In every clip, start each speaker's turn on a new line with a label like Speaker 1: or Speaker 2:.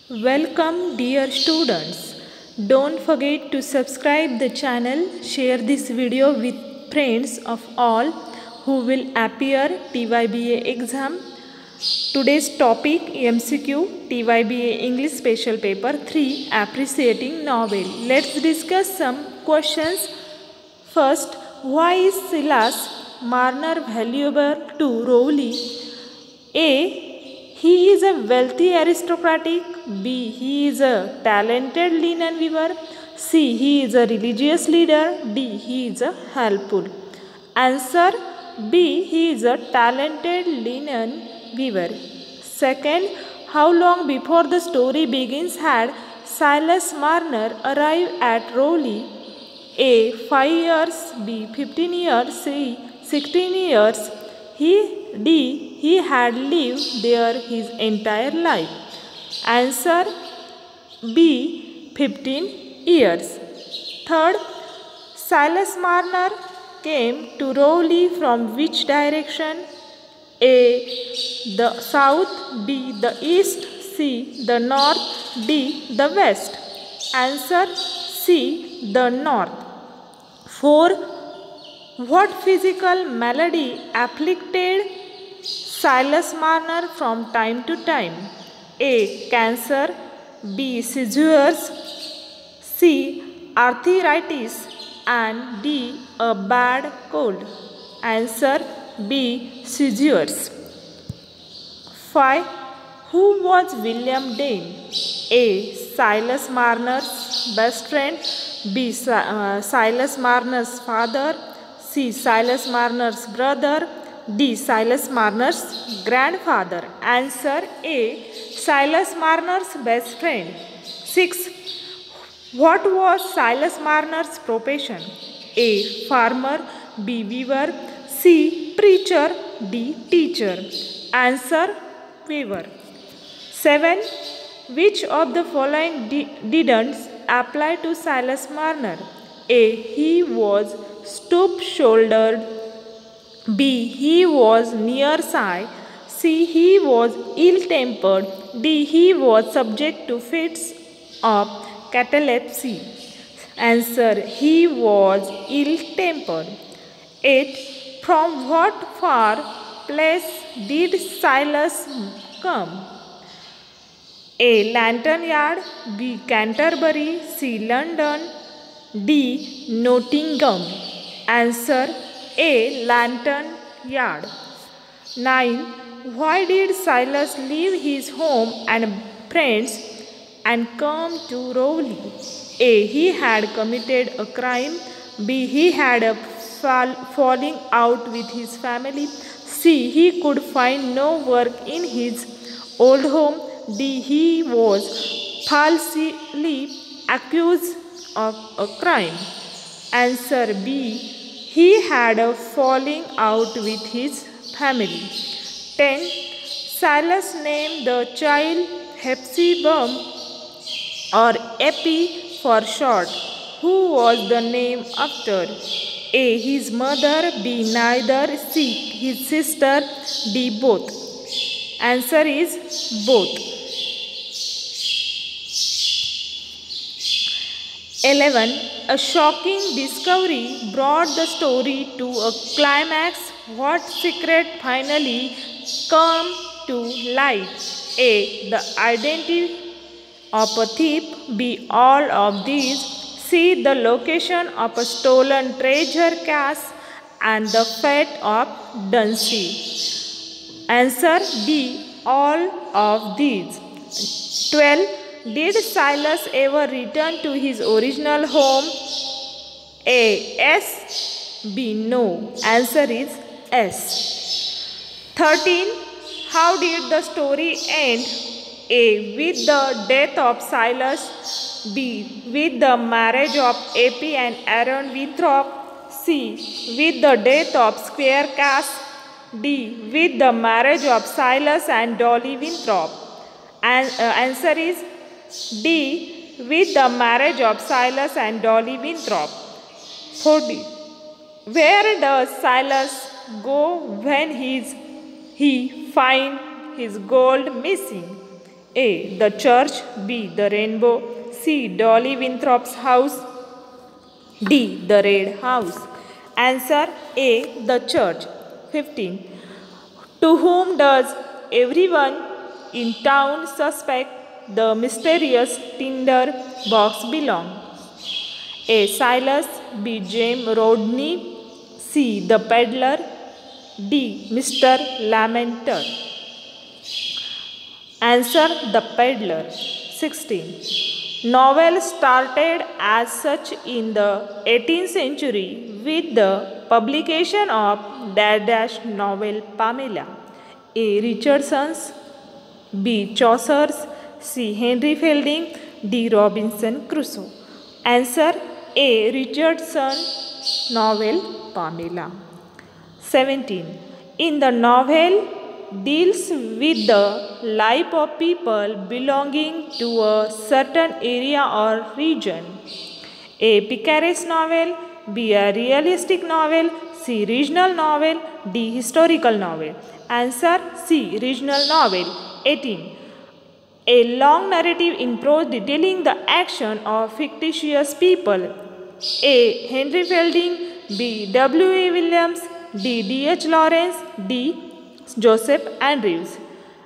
Speaker 1: Welcome dear students. Don't forget to subscribe the channel, share this video with friends of all who will appear TYBA exam. Today's topic MCQ TYBA English Special Paper 3 Appreciating Novel. Let's discuss some questions. First, why is Silas Marner valuable to Rowley? A. He is a wealthy aristocratic. B. He is a talented linen weaver. C. He is a religious leader. D. He is a helpful. Answer B. He is a talented linen weaver. Second, how long before the story begins had Silas Marner arrived at Rowley? A. 5 years. B. 15 years. C. 16 years. He had lived there his entire life. Answer B. 15 years. Third, Silas Marner came to Rowley from which direction? A. The south. B. The east. C. The north. D. The west. Answer C. The north. 4. What physical malady afflicted Silas Marner from time to time? A. Cancer. B. Seizures. C. Arthritis. And D. A bad cold. Answer B. Seizures. 5. Who was William Dane? A. Silas Marner's best friend. B. Silas Marner's father. C. Silas Marner's brother. D. Silas Marner's grandfather. Answer A. Silas Marner's best friend. 6. What was Silas Marner's profession? A. Farmer. B. Weaver. C. Preacher. D. Teacher. Answer Weaver. 7. Which of the following didn't apply to Silas Marner? A. He was stoop-shouldered. B. He was nearsighted. C. He was ill-tempered. D. He was subject to fits of catalepsy. Answer He was ill-tempered. 8. From what far place did Silas come? A. Lantern Yard. B. Canterbury. C. London. D. Nottingham. Answer A. Lantern Yard. 9. Why did Silas leave his home and friends and come to Rowley? A. He had committed a crime. B. He had a falling out with his family. C. He could find no work in his old home. D. He was falsely accused of a crime. Answer B. He had a falling out with his family. 10. Silas named the child Hepzibah or Epi for short. Who was the name after? A. His mother. B. Neither. C. His sister. D. Both. Answer is both. 11. A shocking discovery brought the story to a climax. What secret finally came to light? A. The identity of a thief. B. All of these. C. The location of a stolen treasure cache and the fate of Dunsey. Answer D. All of these. 12. Did Silas ever return to his original home? A. Yes. B. No. Answer is S. 13. How did the story end? A. With the death of Silas. B. With the marriage of Epi and Aaron Winthrop. C. With the death of Squire Cass. D. With the marriage of Silas and Dolly Winthrop. Answer is D. With the marriage of Silas and Dolly Winthrop. 40. Where does Silas go when he finds his gold missing? A. The Church. B. The Rainbow. C. Dolly Winthrop's house. D. The Red House. Answer A. The Church. 15. To whom does everyone in town suspect the mysterious tinder box belong? A. Silas. B. James Rodney. C. The peddler. D. Mr. Lamenter. Answer the peddler. 16. Novel started as such in the 18th century with the publication of dash novel Pamela. A. Richardson's. B. Chaucer's. C. Henry Fielding. D. Robinson Crusoe. Answer A. Richardson's novel Pamela. 17. In the novel deals with the life of people belonging to a certain area or region. A. Picaresque novel. B. A realistic novel. C. Regional novel. D. Historical novel. Answer C. Regional novel. 18. A long narrative in prose detailing the action of fictitious people. A. Henry Fielding. B. W. A. Williams. D. D. H. Lawrence. D. Joseph Andrews.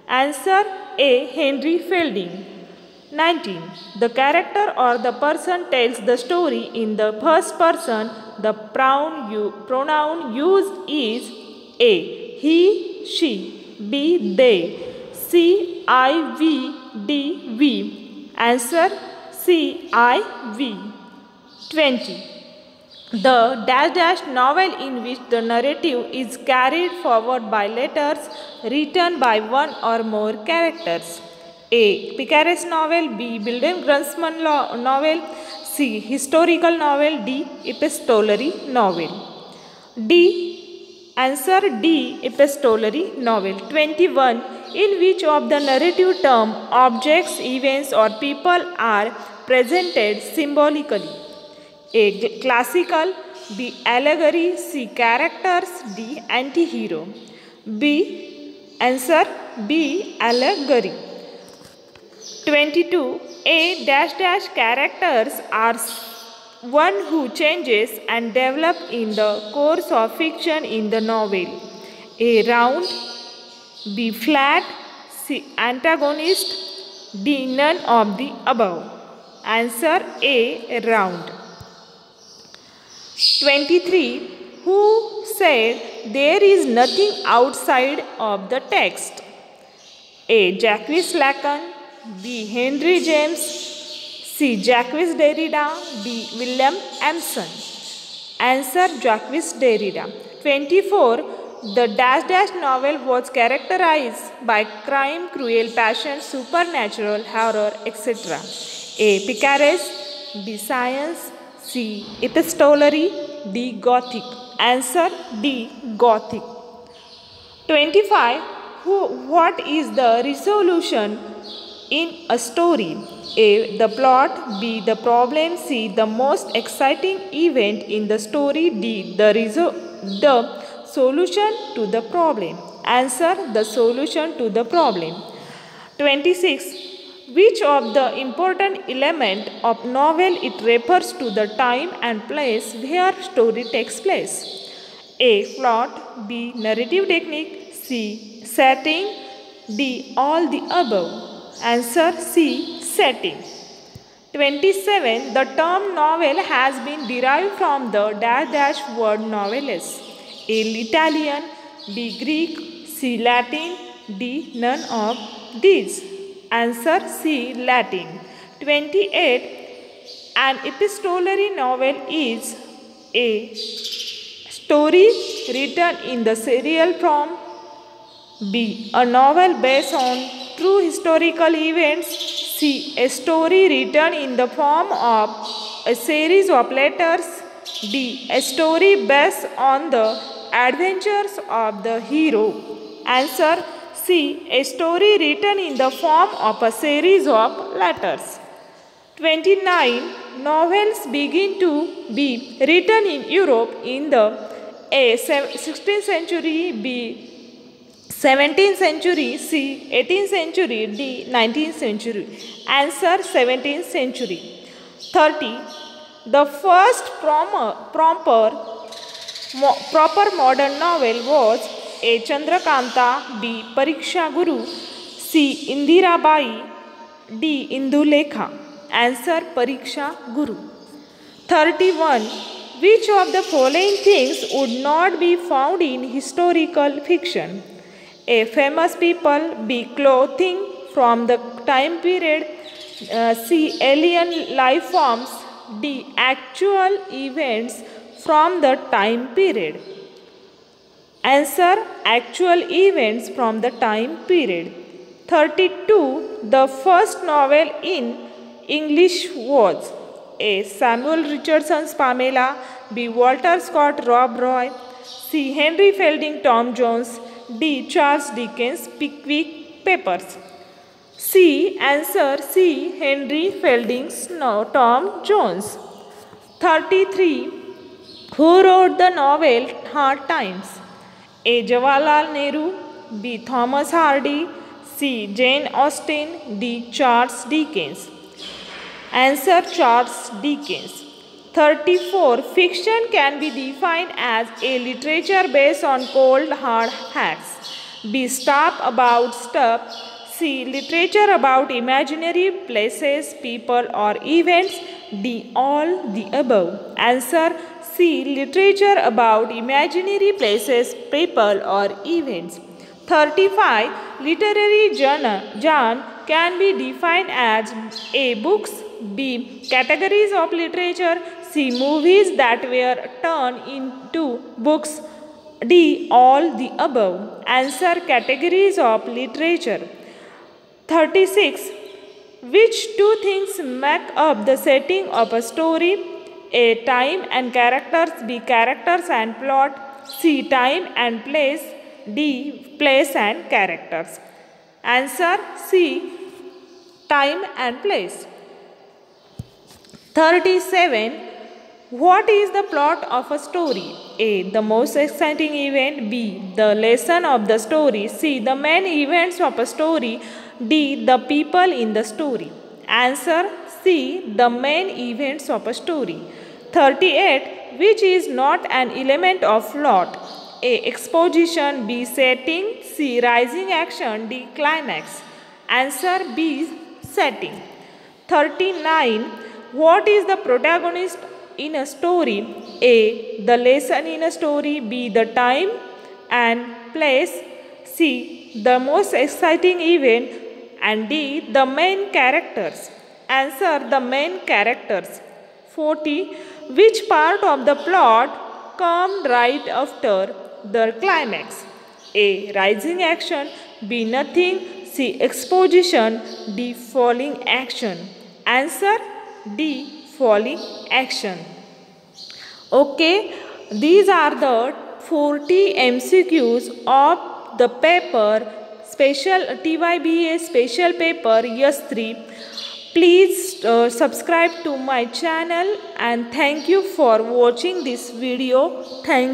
Speaker 1: Answer A. Henry Fielding. 19. The character or the person tells the story in the first person. The pronoun used is A. He, she. B. They. C. I, we. D. we. Answer C. I, we. 20. The novel in which the narrative is carried forward by letters written by one or more characters. A. Picaresque novel. B. William Grunsman novel. C. Historical novel. D. Epistolary novel. D. Answer D. Epistolary novel. 21. In which of the narrative term objects, events or people are presented symbolically? A. Classical. B. Allegory. C. Characters. D. Anti-hero. B. Answer B. Allegory. 22. A characters are one who changes and develop in the course of fiction in the novel. A. Round. B. Flat. C. Antagonist. D. None of the above. Answer A. Round. 23. Who said there is nothing outside of the text? A. Jacques Lacan. B. Henry James. C. Jacques Derrida. D. William Emerson. Answer Jacques Derrida. 24. The novel was characterized by crime, cruel passion, supernatural, horror, etc. A. Picaresque. B. Science. C. Epistolary. D. Gothic. Answer D. Gothic. 25. What is the resolution in a story? A. The plot. B. The problem. C. The most exciting event in the story. D. The solution to the problem. Answer the solution to the problem. 26. Which of the important element of novel it refers to the time and place where story takes place? A. Plot. B. Narrative technique. C. Setting. D. All the above. Answer C. Setting. 27. The term novel has been derived from the word novelis. A. Italian. B. Greek. C. Latin. D. None of these. Answer C. Latin. 28. An epistolary novel is A. Story written in the serial form. B. A novel based on true historical events. C. A story written in the form of a series of letters. D. A story based on the adventures of the hero. Answer C. A story written in the form of a series of letters. 29. Novels begin to be written in Europe in the A. 16th century. B. 17th century, C. 18th century, D. 19th century. Answer 17th century. 30. The first proper modern novel was A. Chandrakanta, B. Pariksha Guru, C. Indira Bai, D. Indulekha. Answer Pariksha Guru. 31. Which of the following things would not be found in historical fiction? A. Famous people, B. Clothing from the time period, C. Alien life forms, D. Actual events from the time period. Answer actual events from the time period. 32. The first novel in English was A. Samuel Richardson's Pamela, B. Walter Scott Rob Roy, C. Henry Fielding Tom Jones, D. Charles Dickens Pickwick Papers. C. Answer C. Henry Fielding Tom Jones. 33. Who wrote the novel Hard Times? A. Jawaharlal Nehru, B. Thomas Hardy, C. Jane Austen, D. Charles Dickens. Answer Charles Dickens. 34. Fiction can be defined as a literature based on cold hard facts. B. Stuff about stuff. C. Literature about imaginary places, people or events. D. All the above. Answer C. Literature about imaginary places, people or events. 35. Literary genre can be defined as A. Books, B. Categories of literature, C. Movies that were turned into books, D. All the above. Answer categories of literature. 36. Which two things make up the setting of a story? A. Time and characters, B. Characters and plot, C. Time and place, D. Place and characters. Answer C. Time and place. 37. What is the plot of a story? A. The most exciting event, B. The lesson of the story, C. The main events of a story, D. The people in the story. Answer C. The main events of a story. 38. Which is not an element of plot? A. Exposition, B. Setting, C. Rising action, D. Climax. Answer B. Setting. 39. What is the protagonist in a story? A. The lesson in a story, B. The time and place, C. The most exciting event, and D. The main characters. Answer the main characters. 40. Which part of the plot come right after the climax? A. Rising action, B. Nothing, C. Exposition, D. falling action. Answer D. Falling action. Okay, these are the 40 MCQs of the paper special TYBA special paper YES3. Please subscribe to my channel and thank you for watching this video. Thank